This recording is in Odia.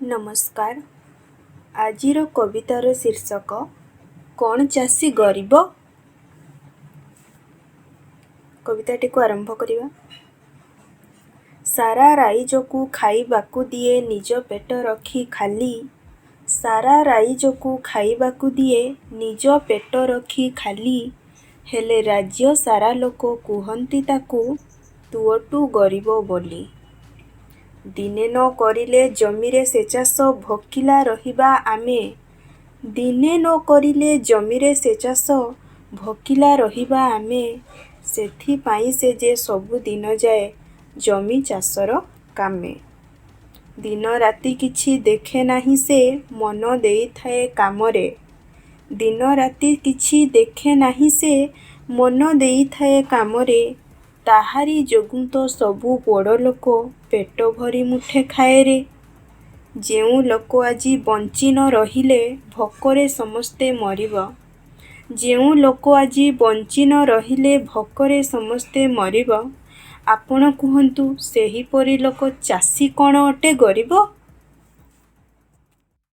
ନମସ୍କାର। ଆଜିର କବିତାର ଶୀର୍ଷକ କ'ଣ ଚାଷୀ ଗରିବ? କବିତାଟିକୁ ଆରମ୍ଭ କରିବା। ସାରା ରାଇଜକୁ ଖାଇବାକୁ ଦିଏ ନିଜ ପେଟ ରଖି ଖାଲି। ସାରା ରାଇଜକୁ ଖାଇବାକୁ ଦିଏ ନିଜ ପେଟ ରଖି ଖାଲି। ହେଲେ ରାଜ୍ୟ ସାରା ଲୋକ କୁହନ୍ତି ତାକୁ ତୁଅଟୁ ଗରିବ ବୋଲି। ଦିନେ ନ କରିଲେ ଜମିରେ ସେ ଚାଷ ଭୋକିଲା ରହିବା ଆମେ। ଦିନେ ନ କରିଲେ ଜମିରେ ସେ ଚାଷ ଭୋକିଲା ରହିବା ଆମେ। ସେଥିପାଇଁ ସେ ଯେ ସବୁ ଦିନ ଯାଏ ଜମି ଚାଷର କାମେ। ଦିନ ରାତି କିଛି ଦେଖେ ନାହିଁ ସେ ମନ ଦେଇଥାଏ କାମରେ। ଦିନ ରାତି କିଛି ଦେଖେ ନାହିଁ ସେ ମନ ଦେଇଥାଏ କାମରେ। ତାହାରି ଯୋଗୁଁ ତ ସବୁ ବଡ଼ ଲୋକ ପେଟ ଭରି ମୁଠେ ଖାଏରେ। ଯେଉଁ ଲୋକ ଆଜି ବଞ୍ଚି ନ ରହିଲେ ଭୋକରେ ସମସ୍ତେ ମରିବ। ଯେଉଁ ଲୋକ ଆଜି ବଞ୍ଚି ନ ରହିଲେ ଭୋକରେ ସମସ୍ତେ ମରିବ। ଆପଣ କୁହନ୍ତୁ ସେହିପରି ଲୋକ ଚାଷୀ କ'ଣ ଅଟେ ଗରିବ?